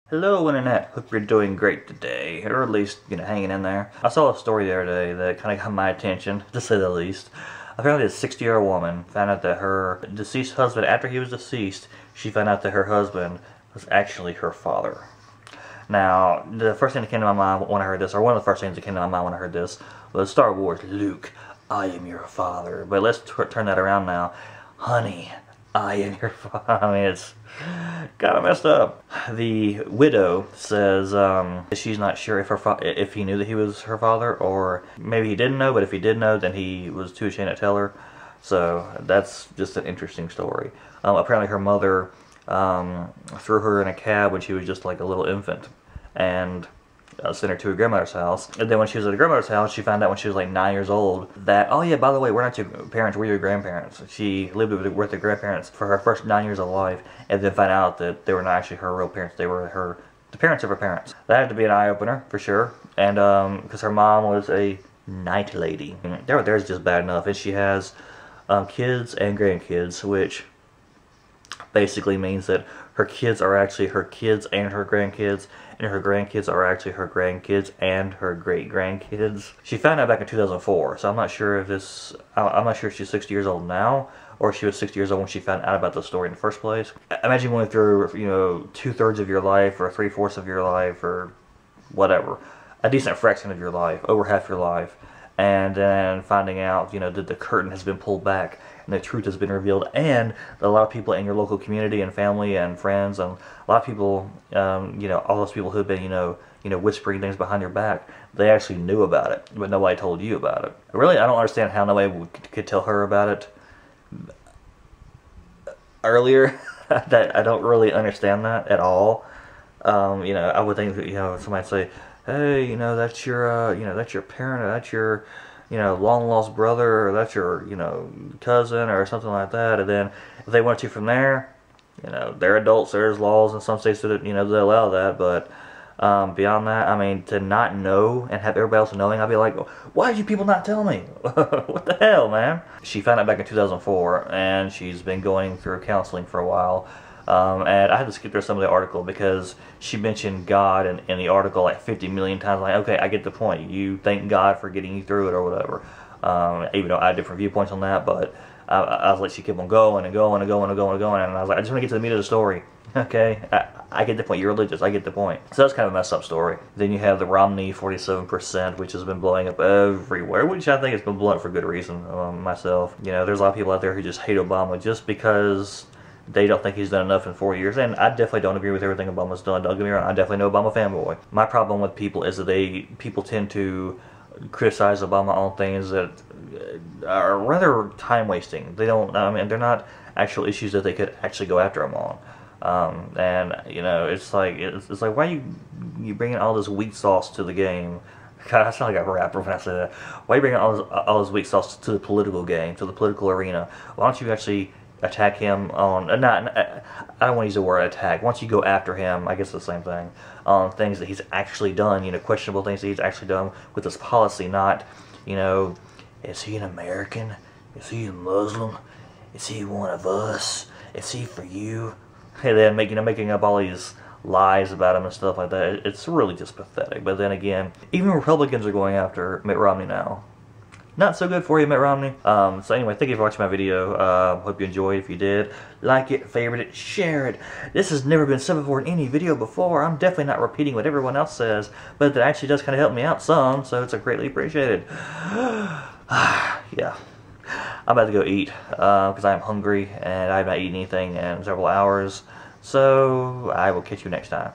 Hello Internet, hope you're doing great today, or at least, hanging in there. I saw a story the other day that kind of got my attention, to say the least. Apparently a 60-year-old woman found out that her deceased husband, after he was deceased, she found out that her husband was actually her father. Now, the first thing that came to my mind when I heard this, or one of the first things that came to my mind when I heard this, was Star Wars, Luke, I am your father. But let's turn that around now. Honey, I am your father. I mean, it's kind of messed up. The widow says she's not sure if he knew that he was her father, or maybe he didn't know, but if he did know, then he was too ashamed to tell her. So that's just an interesting story. Apparently her mother threw her in a cab when she was just like a little infant, and sent her to her grandmother's house. And then when she was at her grandmother's house, she found out when she was like 9 years old that, oh yeah, by the way, we're not your parents, we're your grandparents. She lived with her grandparents for her first 9 years of life, and then found out that they were not actually her real parents, they were the parents of her parents. That had to be an eye-opener, for sure. And because her mom was a night lady. There's just bad enough. And she has kids and grandkids, which basically means that her kids are actually her kids and her grandkids, and her grandkids are actually her grandkids and her great-grandkids. She found out back in 2004, so I'm not sure if she's 60 years old now, or if she was 60 years old when she found out about the story in the first place. Imagine going through, 2/3 of your life, or 3/4 of your life, or whatever, a decent fraction of your life, over half your life, and then finding out, that the curtain has been pulled back and the truth has been revealed, and a lot of people in your local community and family and friends, and a lot of people, all those people who have been, whispering things behind your back, they actually knew about it, but nobody told you about it. Really, I don't understand how nobody could tell her about it earlier. I don't really understand that at all. I would think that, somebody'd say, hey, that's your parent, or that's your, long lost brother, or that's your, cousin, or something like that. And then if they want to from there, they're adults, there's laws in some states that, they allow that. But beyond that, I mean, to not know and have everybody else knowing, I'd be like, why did you people not tell me? What the hell, man? She found out back in 2004, and she's been going through counseling for a while. And I had to skip through some of the article because she mentioned God in the article like 50 million times. Like, okay, I get the point. You thank God for getting you through it or whatever. Even though I had different viewpoints on that, but I was like, she kept on going and going and going and going and going, and I was like, I just want to get to the meat of the story. Okay, I get the point. You're religious. I get the point. So that's kind of a messed up story. Then you have the Romney 47%, which has been blowing up everywhere, which I think has been blowing up for good reason. Myself, there's a lot of people out there who just hate Obama just because they don't think he's done enough in 4 years, and I definitely don't agree with everything Obama's done. Don't get me wrong, I definitely know Obama fanboy. My problem with people is that people tend to criticize Obama on things that are rather time-wasting. They're not actual issues that they could actually go after him on. It's like, why you bringing all this weak sauce to the game? God, I sound like a rapper when I say that. Why are you bringing all this weak sauce to the political game, to the political arena? Why don't you actually attack him on, I don't want to use the word attack, once you go after him, I guess it's the same thing, on things that he's actually done, questionable things that he's actually done with this policy, not, is he an American? Is he a Muslim? Is he one of us? Is he for you? And then making up all these lies about him and stuff like that. It's really just pathetic. But then again, even Republicans are going after Mitt Romney now. Not so good for you, Mitt Romney. So anyway, thank you for watching my video. Hope you enjoyed. If you did, like it, favorite it, share it. This has never been said before in any video before. I'm definitely not repeating what everyone else says, but that actually does kind of help me out some, so it's greatly appreciated. Yeah. I'm about to go eat because I am hungry and I have not eaten anything in several hours. So I will catch you next time.